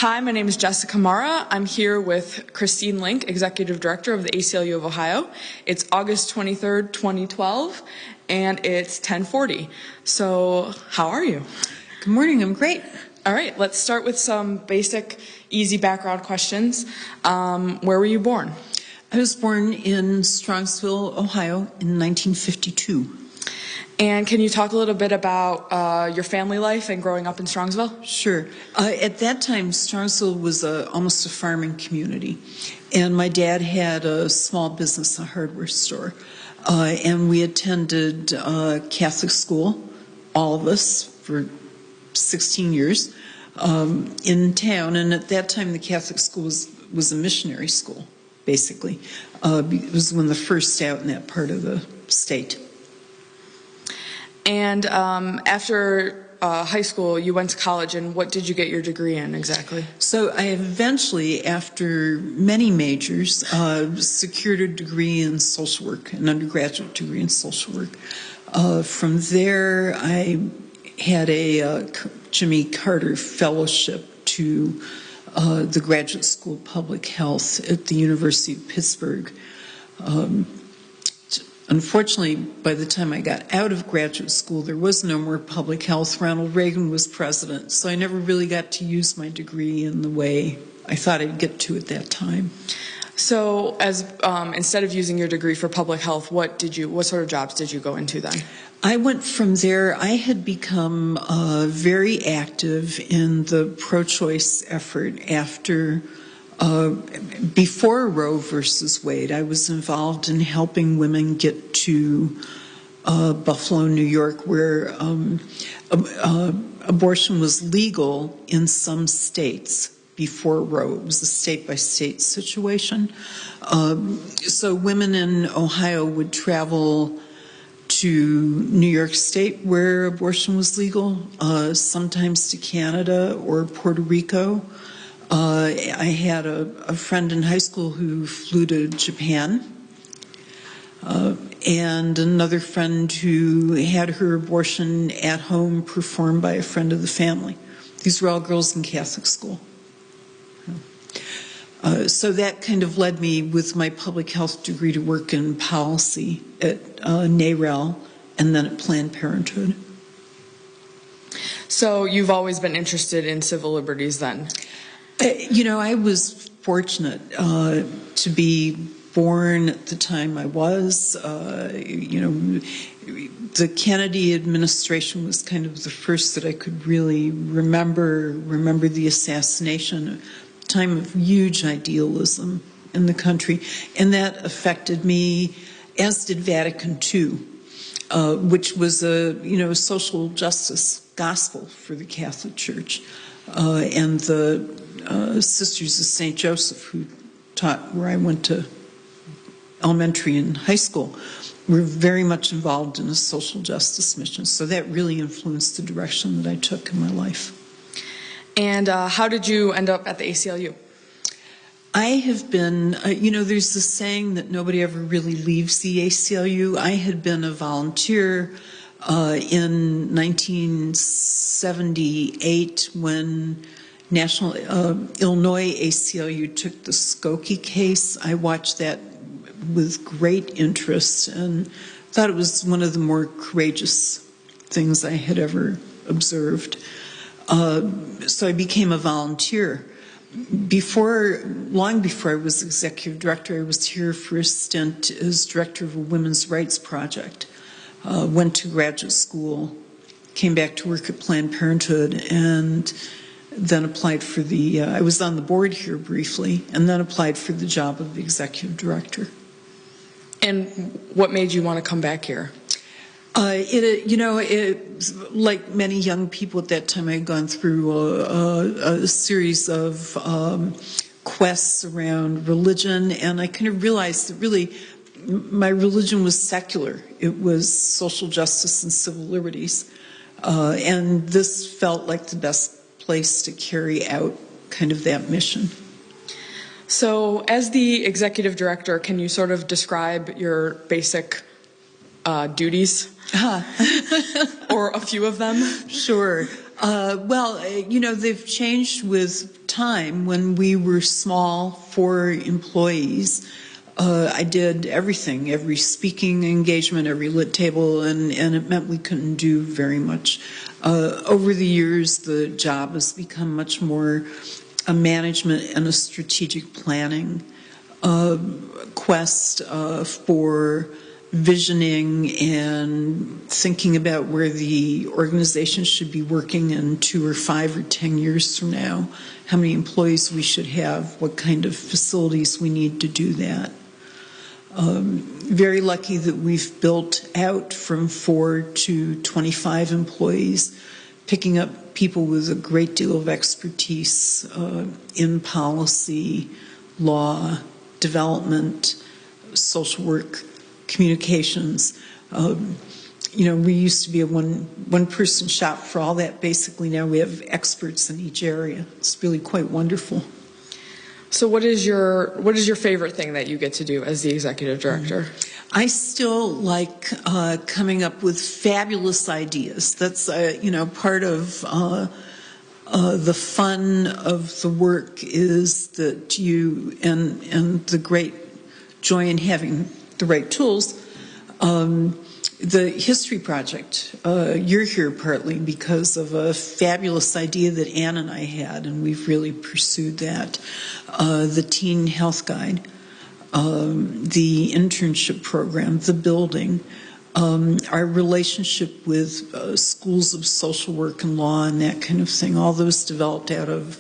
Hi, my name is Jessica Marra. I'm here with Christine Link, Executive Director of the ACLU of Ohio. It's August 23rd, 2012, and it's 10:40. So how are you? Good morning, I'm great. All right, let's start with some basic, easy background questions. Where were you born? I was born in Strongsville, Ohio in 1952. And can you talk a little bit about your family life and growing up in Strongsville? Sure. At that time, Strongsville was almost a farming community. And my dad had a small business, a hardware store. And we attended Catholic school, all of us, for 16 years in town. And at that time, the Catholic school was a missionary school, basically. It was one of the first out in that part of the state. And after high school, you went to college, and what did you get your degree in exactly? So I eventually, after many majors, secured a degree in social work, an undergraduate degree in social work. From there, I had a Jimmy Carter Fellowship to the Graduate School of Public Health at the University of Pittsburgh. Unfortunately, by the time I got out of graduate school, there was no more public health. Ronald Reagan was president, so I never really got to use my degree in the way I thought I'd get to at that time. So, as instead of using your degree for public health, what sort of jobs did you go into then? I went from there. I had become very active in the pro-choice effort after. Before Roe versus Wade, I was involved in helping women get to Buffalo, New York, where abortion was legal in some states before Roe. It was a state-by-state situation. So women in Ohio would travel to New York State where abortion was legal, sometimes to Canada or Puerto Rico. I had a friend in high school who flew to Japan, and another friend who had her abortion at home performed by a friend of the family. These were all girls in Catholic school. So that kind of led me with my public health degree to work in policy at NARAL and then at Planned Parenthood. So you've always been interested in civil liberties then? I was fortunate to be born at the time I was. The Kennedy administration was kind of the first that I could really remember the assassination, a time of huge idealism in the country. And that affected me, as did Vatican II, which was a social justice gospel for the Catholic Church. And the Sisters of St. Joseph, who taught where I went to elementary and high school, were very much involved in a social justice mission. So that really influenced the direction that I took in my life. And how did you end up at the ACLU? I have been, there's this saying that nobody ever really leaves the ACLU. I had been a volunteer in 1978 when National Illinois ACLU took the Skokie case. I watched that with great interest and thought it was one of the more courageous things I had ever observed. So I became a volunteer. Long before I was executive director, I was here for a stint as director of a women's rights project. Went to graduate school, came back to work at Planned Parenthood, and then applied for I was on the board here briefly, and then applied for the job of executive director. And what made you want to come back here? Like many young people at that time, I had gone through a series of quests around religion, and I kind of realized that really my religion was secular. It was social justice and civil liberties. And this felt like the best place to carry out kind of that mission. So as the executive director, can you sort of describe your basic duties? Or a few of them? Sure. Well, they've changed with time when we were small, 4 employees. I did everything, every speaking engagement, every lit table, and it meant we couldn't do very much. Over the years, the job has become much more a management and a strategic planning quest for visioning and thinking about where the organization should be working in 2 or 5 or 10 years from now, how many employees we should have, what kind of facilities we need to do that. Very lucky that we've built out from 4 to 25 employees, picking up people with a great deal of expertise in policy, law, development, social work, communications. We used to be a one-person shop for all that. Basically, now we have experts in each area. It's really quite wonderful. So what is your favorite thing that you get to do as the executive director? I still like coming up with fabulous ideas. That's part of the fun of the work is that you and the great joy in having the right tools. The history project, you're here partly because of a fabulous idea that Ann and I had, and we've really pursued that. The teen health guide, the internship program, the building, our relationship with schools of social work and law and that kind of thing, all those developed out of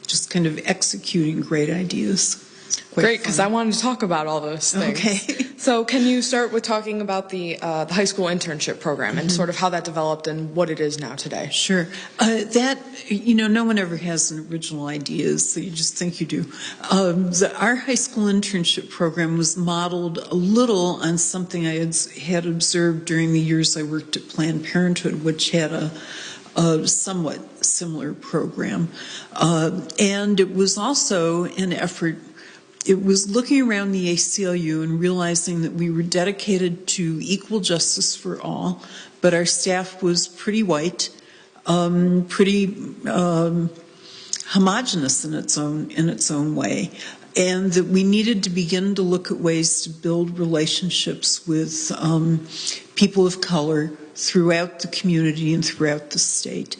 just kind of executing great ideas. Great, because I wanted to talk about all those things. Okay. So can you start with talking about the high school internship program and sort of how that developed and what it is now today? Sure. No one ever has an original idea, so you just think you do. Our high school internship program was modeled a little on something I had observed during the years I worked at Planned Parenthood, which had a somewhat similar program. And it was also an effort. It was looking around the ACLU and realizing that we were dedicated to equal justice for all, but our staff was pretty white, pretty homogenous in its own way, and that we needed to begin to look at ways to build relationships with people of color throughout the community and throughout the state,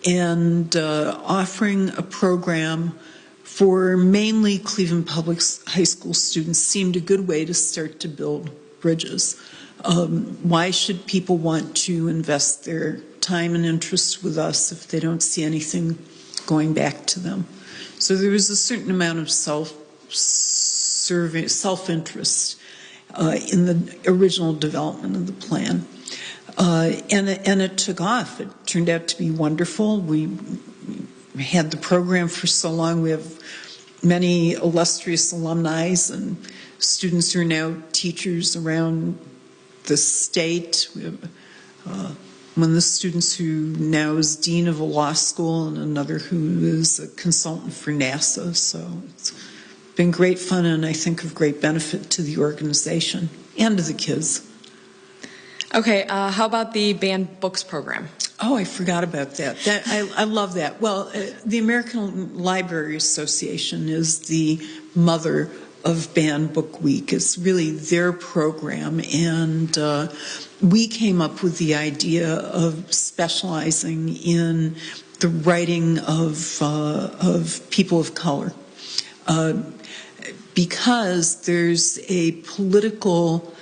and offering a program for mainly Cleveland Public High School students seemed a good way to start to build bridges. Why should people want to invest their time and interest with us if they don't see anything going back to them? So there was a certain amount of self-interest in the original development of the plan. And it took off. It turned out to be wonderful. We had the program for so long. We have many illustrious alumni and students who are now teachers around the state. We have one of the students who now is dean of a law school and another who is a consultant for NASA. So it's been great fun and I think of great benefit to the organization and to the kids. Okay, how about the banned books program? Oh, I forgot about that. I love that. Well, the American Library Association is the mother of Banned Book Week. It's really their program, and we came up with the idea of specializing in the writing of people of color, because there's a political.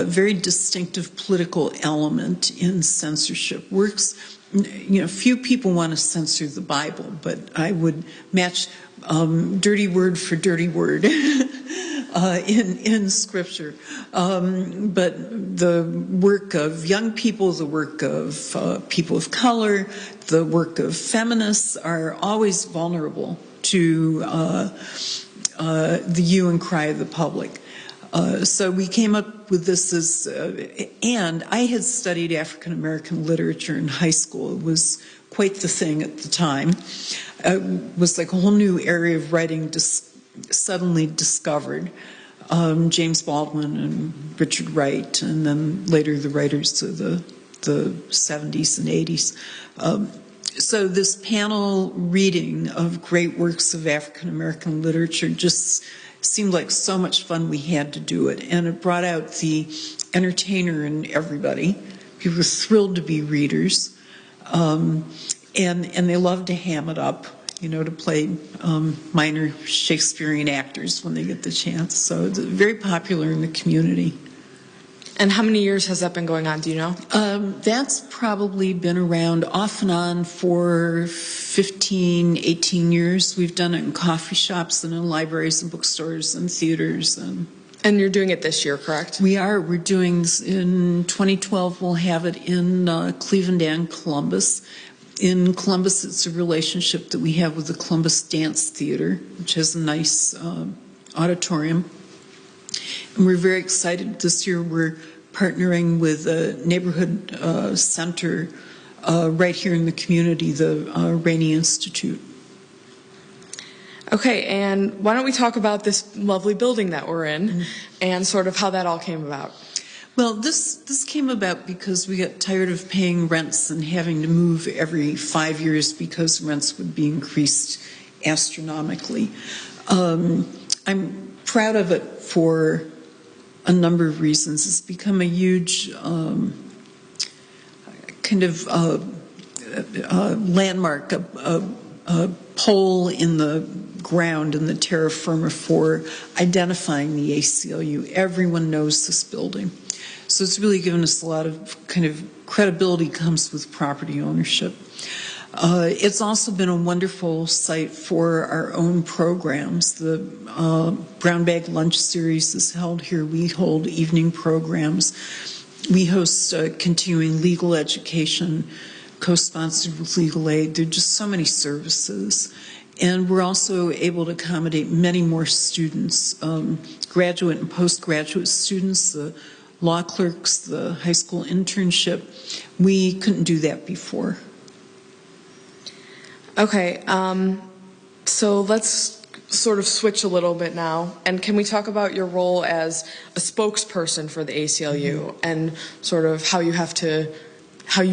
Very distinctive political element in censorship. Few people want to censor the Bible, but I would match dirty word for dirty word in Scripture. But the work of young people, the work of people of color, the work of feminists are always vulnerable to the hue and cry of the public. So we came up with this and I had studied African American literature in high school. It was quite the thing at the time. It was like a whole new area of writing suddenly discovered. James Baldwin and Richard Wright, and then later the writers of the 70s and 80s. So this panel reading of great works of African American literature just seemed like so much fun. We had to do it, and it brought out the entertainer in everybody. People were thrilled to be readers, and they loved to ham it up, to play minor Shakespearean actors when they get the chance. So it's very popular in the community. And how many years has that been going on, do you know? That's probably been around off and on for 15, 18 years. We've done it in coffee shops and in libraries and bookstores and theaters. And you're doing it this year, correct? We are. We're doing, in 2012, we'll have it in Cleveland and Columbus. In Columbus, it's a relationship that we have with the Columbus Dance Theater, which has a nice auditorium. And we're very excited. This year we're partnering with a neighborhood center right here in the community, the Rainey Institute. Okay, and why don't we talk about this lovely building that we're in and sort of how that all came about? Well, this came about because we got tired of paying rents and having to move every 5 years because rents would be increased astronomically. I'm proud of it for a number of reasons. It's become a huge kind of landmark, a pole in the ground in the terra firma for identifying the ACLU. Everyone knows this building. So it's really given us a lot of kind of credibility comes with property ownership. It's also been a wonderful site for our own programs. The Brown Bag Lunch Series is held here. We hold evening programs. We host continuing legal education, co-sponsored with legal aid. There are just so many services. And we're also able to accommodate many more students, graduate and postgraduate students, the law clerks, the high school internship. We couldn't do that before. Okay, so let's sort of switch a little bit now. And can we talk about your role as a spokesperson for the ACLU and sort of how you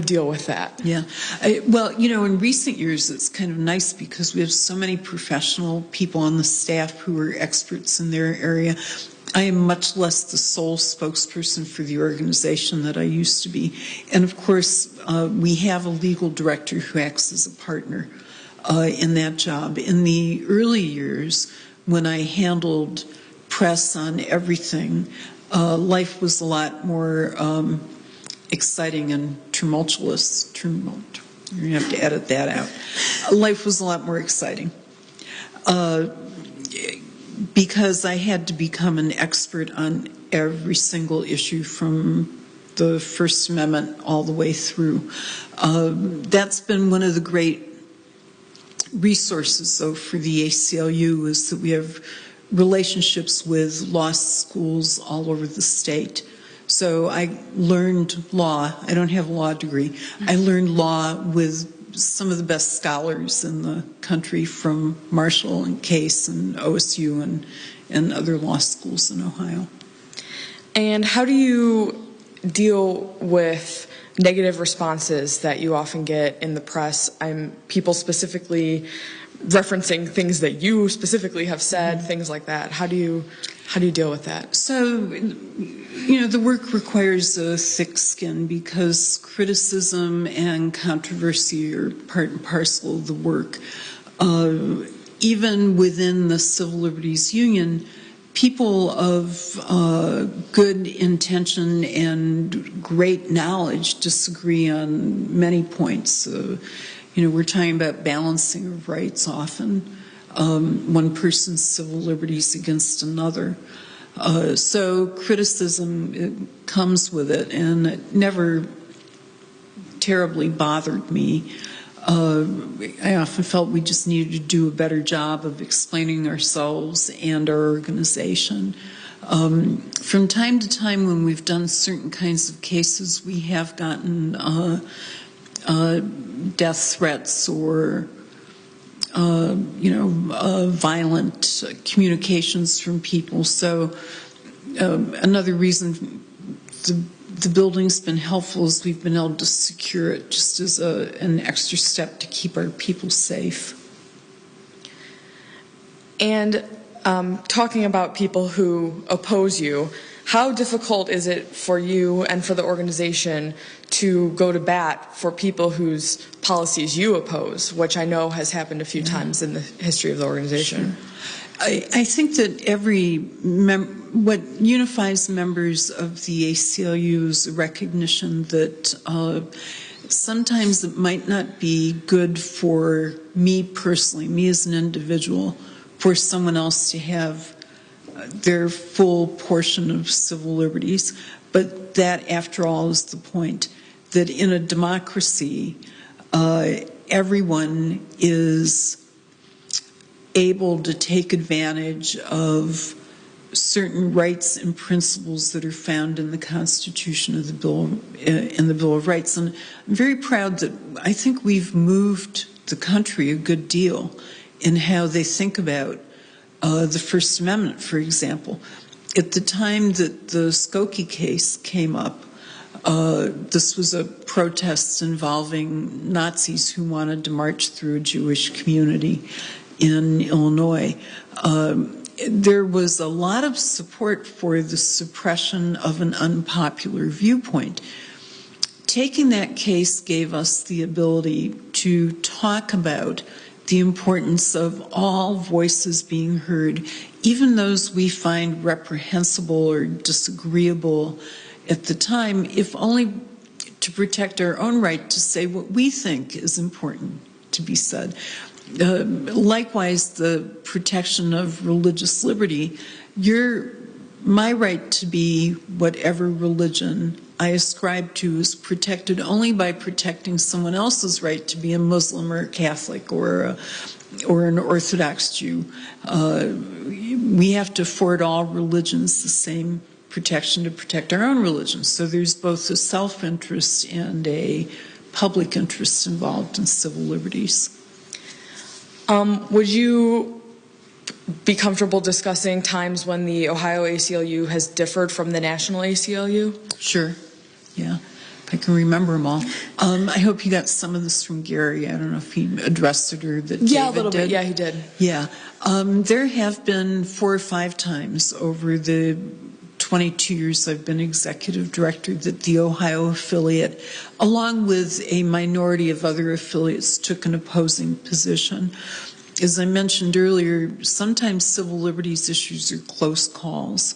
deal with that? Yeah. Well, in recent years, it's kind of nice because we have so many professional people on the staff who are experts in their area. I am much less the sole spokesperson for the organization that I used to be. And of course, we have a legal director who acts as a partner in that job. In the early years, when I handled press on everything, life was a lot more exciting and tumultuous. You're going to have to edit that out. Life was a lot more exciting. Because I had to become an expert on every single issue from the First Amendment all the way through. That's been one of the great resources, though, for the ACLU is that we have relationships with law schools all over the state. So I learned law. I don't have a law degree. I learned law with some of the best scholars in the country from Marshall and Case and OSU and other law schools in Ohio. And how do you deal with negative responses that you often get in the press? People specifically referencing things that you specifically have said, things like that. How do you deal with that? So, the work requires a thick skin because criticism and controversy are part and parcel of the work. Even within the Civil Liberties Union, people of good intention and great knowledge disagree on many points. We're talking about balancing of rights often. One person's civil liberties against another. So criticism comes with it, and it never terribly bothered me. I often felt we just needed to do a better job of explaining ourselves and our organization. From time to time when we've done certain kinds of cases, we have gotten death threats or violent communications from people. So another reason the the building's been helpful as we've been able to secure it just as an extra step to keep our people safe. And talking about people who oppose you, how difficult is it for you and for the organization to go to bat for people whose policies you oppose, which I know has happened a few times in the history of the organization? Sure. I think that what unifies members of the ACLU is a recognition that sometimes it might not be good for me personally, me as an individual, for someone else to have their full portion of civil liberties, but that, after all, is the point, that in a democracy, everyone is able to take advantage of certain rights and principles that are found in the Constitution of the Bill, in the Bill of Rights. And I'm very proud that I think we've moved the country a good deal in how they think about the First Amendment, for example. At the time that the Skokie case came up, this was a protest involving Nazis who wanted to march through a Jewish community in Illinois. There was a lot of support for the suppression of an unpopular viewpoint. Taking that case gave us the ability to talk about the importance of all voices being heard, even those we find reprehensible or disagreeable at the time, if only to protect our own right to say what we think is important to be said. Likewise, the protection of religious liberty. My right to be whatever religion I ascribe to is protected only by protecting someone else's right to be a Muslim or a Catholic or an Orthodox Jew. We have to afford all religions the same protection to protect our own religion. So there's both a self-interest and a public interest involved in civil liberties. Would you be comfortable discussing times when the Ohio ACLU has differed from the national ACLU? Sure. Yeah, if I can remember them all. I hope you got some of this from Gary. I don't know if he addressed it or that David did. Yeah, a little bit. Yeah, he did. Yeah. There have been 4 or 5 times over the 22 years I've been executive director that the Ohio affiliate, along with a minority of other affiliates, took an opposing position. As I mentioned earlier, sometimes civil liberties issues are close calls.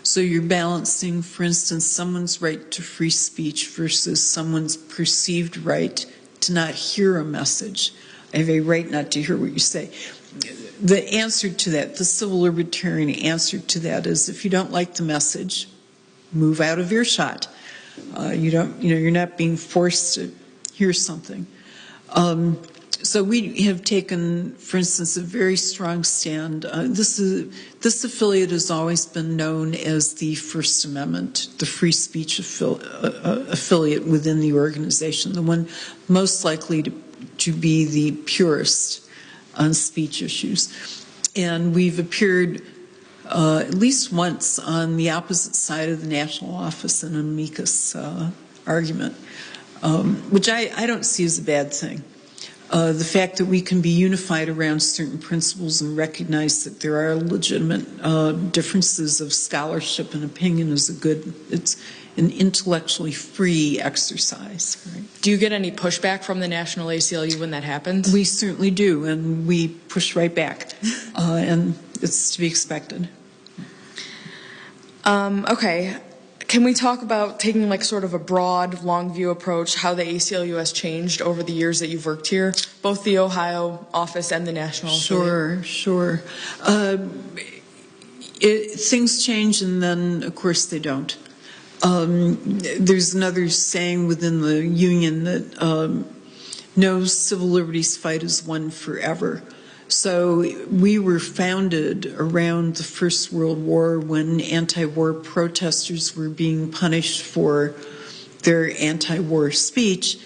So you're balancing, for instance, someone's right to free speech versus someone's perceived right to not hear a message. I have a right not to hear what you say. The answer to that, the civil libertarian answer to that is, if you don't like the message, move out of earshot. You're not being forced to hear something. So we have taken, for instance, a very strong stand. This affiliate has always been known as the First Amendment, the free speech affiliate within the organization, the one most likely to be the purest on speech issues. And we've appeared at least once on the opposite side of the national office in an amicus argument, which I don't see as a bad thing. The fact that we can be unified around certain principles and recognize that there are legitimate differences of scholarship and opinion is it's an intellectually free exercise. Right? Do you get any pushback from the National ACLU when that happens? We certainly do, and we push right back, and it's to be expected. Okay. Can we talk about taking like sort of a broad, long view approach, how the ACLU has changed over the years that you've worked here, both the Ohio office and the national? Sure. Things change, and then, of course, they don't. There's another saying within the union that no civil liberties fight is won forever. So we were founded around the First World War when anti-war protesters were being punished for their anti-war speech.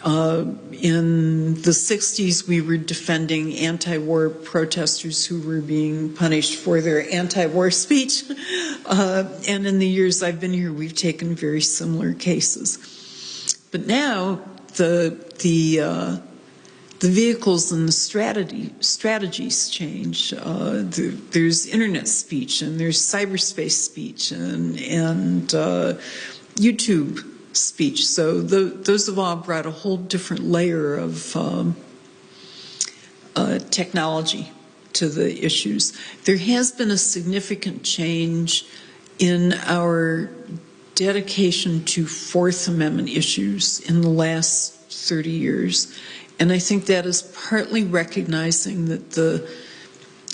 In the 60s, we were defending anti-war protesters who were being punished for their anti-war speech. And in the years I've been here, we've taken very similar cases. But now the vehicles and the strategies change. There's internet speech, and there's cyberspace speech, and YouTube speech. So those have all brought a whole different layer of technology to the issues. There has been a significant change in our dedication to Fourth Amendment issues in the last 30 years. And I think that is partly recognizing that the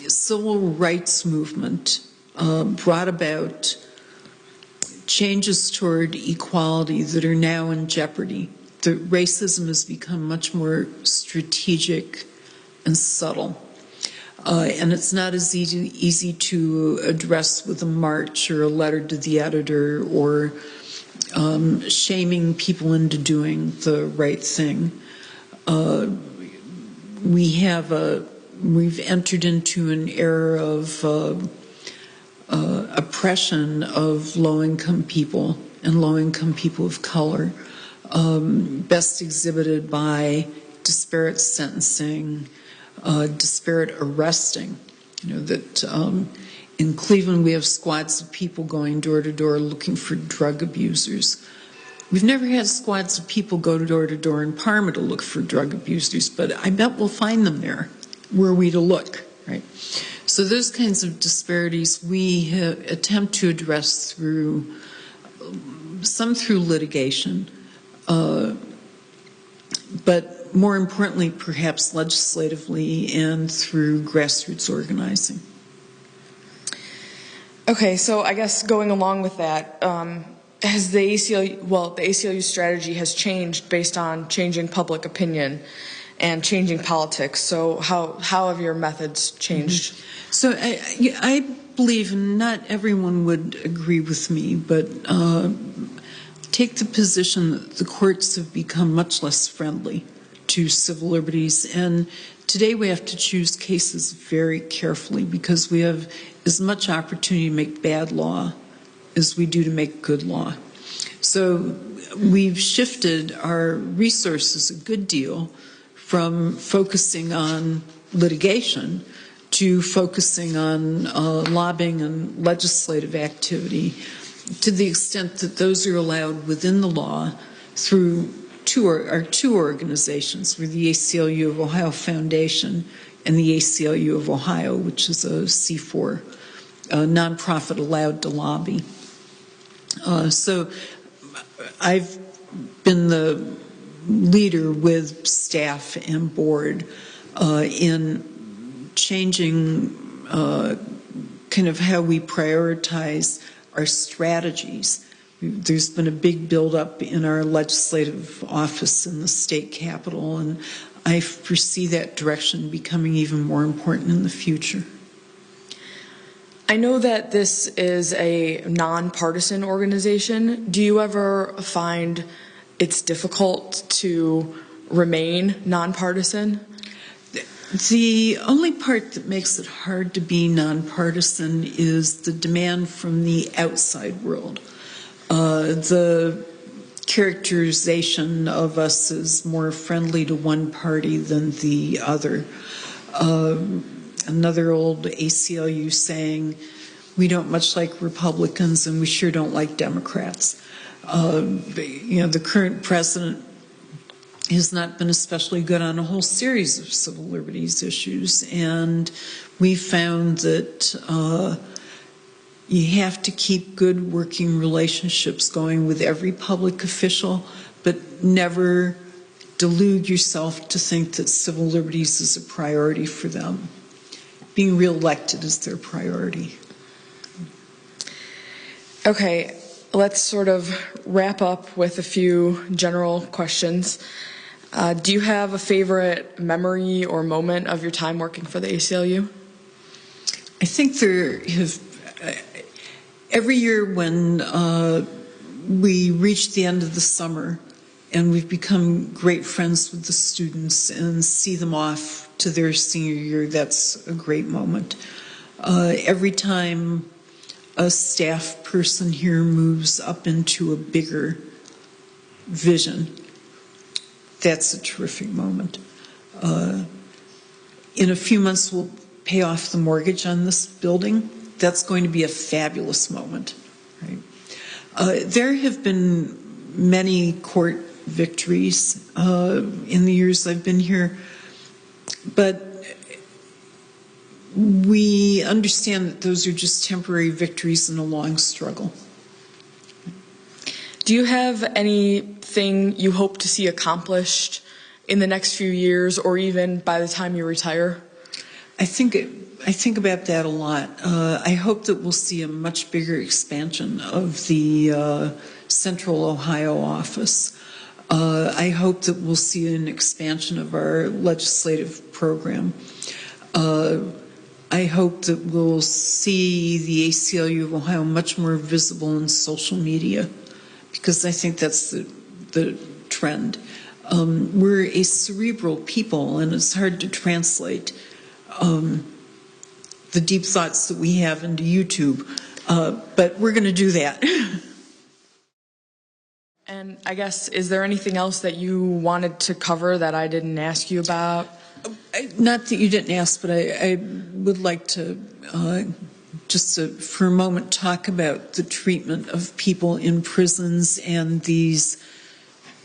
civil rights movement brought about changes toward equality that are now in jeopardy. The racism has become much more strategic and subtle. And it's not as easy to address with a march or a letter to the editor or shaming people into doing the right thing. We've entered into an era of oppression of low-income people and low-income people of color, best exhibited by disparate sentencing, disparate arresting. That in Cleveland we have squads of people going door to door looking for drug abusers. We've never had squads of people go door to door in Parma to look for drug abusers, but I bet we'll find them there were we to look, right? So those kinds of disparities we attempt to address through litigation, but more importantly, perhaps legislatively and through grassroots organizing. Okay, so I guess going along with that, has the ACLU strategy has changed based on changing public opinion and changing politics. So how have your methods changed? Mm-hmm. So I believe, and not everyone would agree with me, but take the position that the courts have become much less friendly to civil liberties. And today we have to choose cases very carefully because we have as much opportunity to make bad law as we do to make good law. So we've shifted our resources a good deal from focusing on litigation to focusing on lobbying and legislative activity to the extent that those are allowed within the law through our two organizations. We're the ACLU of Ohio Foundation and the ACLU of Ohio, which is a C4, a nonprofit allowed to lobby. So I've been the leader with staff and board in changing kind of how we prioritize our strategies. There's been a big buildup in our legislative office in the state capitol, and I foresee that direction becoming even more important in the future. I know that this is a nonpartisan organization. Do you ever find it's difficult to remain nonpartisan? The only part that makes it hard to be nonpartisan is the demand from the outside world. The characterization of us as more friendly to one party than the other. Another old ACLU saying, we don't much like Republicans and we sure don't like Democrats. The current president has not been especially good on a whole series of civil liberties issues, and we found that you have to keep good working relationships going with every public official, but never delude yourself to think that civil liberties is a priority for them. Being reelected is their priority. Okay, let's sort of wrap up with a few general questions. Do you have a favorite memory or moment of your time working for the ACLU? I think there have, every year when we reach the end of the summer and we've become great friends with the students and see them off to their senior year. That's a great moment. Every time a staff person here moves up into a bigger vision, that's a terrific moment. In a few months, we'll pay off the mortgage on this building. That's going to be a fabulous moment. Right? There have been many court victories in the years I've been here, but we understand that those are just temporary victories in a long struggle. Do you have anything you hope to see accomplished in the next few years, or even by the time you retire? I think about that a lot. I hope that we'll see a much bigger expansion of the Central Ohio office. I hope that we'll see an expansion of our legislative program. I hope that we'll see the ACLU of Ohio much more visible in social media, because I think that's the trend. We're a cerebral people, and it's hard to translate the deep thoughts that we have into YouTube, but we're going to do that. And I guess, is there anything else that you wanted to cover that I didn't ask you about? Not that you didn't ask, but I would like to for a moment talk about the treatment of people in prisons and these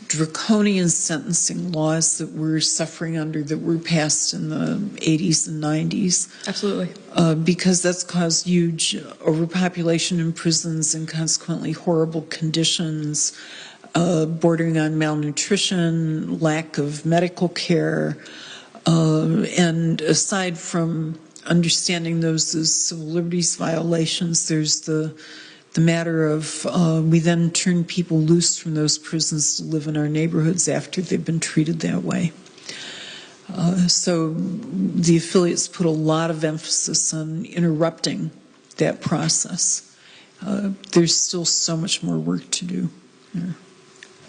draconian sentencing laws that we're suffering under, that were passed in the 80s and 90s. Absolutely. Because that's caused huge overpopulation in prisons and consequently horrible conditions, bordering on malnutrition, lack of medical care, and aside from understanding those as civil liberties violations, there's the matter of we then turn people loose from those prisons to live in our neighborhoods after they've been treated that way. So the affiliates put a lot of emphasis on interrupting that process. There's still so much more work to do. Yeah.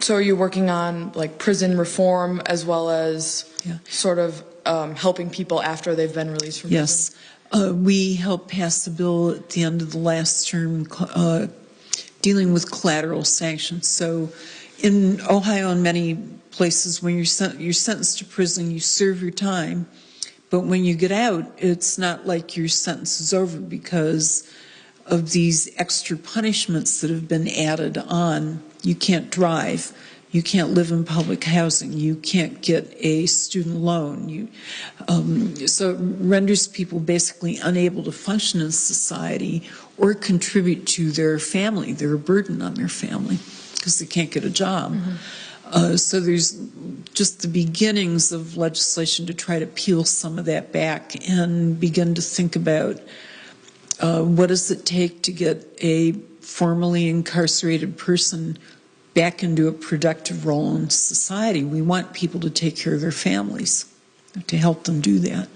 So are you working on like prison reform as well as sort of helping people after they've been released from prison? Yes. We helped pass a bill at the end of the last term dealing with collateral sanctions. So in Ohio and many places, when you're sentenced to prison, you serve your time. But when you get out, it's not like your sentence is over because of these extra punishments that have been added on. You can't drive. You can't live in public housing. You can't get a student loan. So it renders people basically unable to function in society or contribute to their family. They're a burden on their family because they can't get a job. Mm-hmm. So there's just the beginnings of legislation to try to peel some of that back and begin to think about what does it take to get a formerly incarcerated person back into a productive role in society. We want people to take care of their families, to help them do that.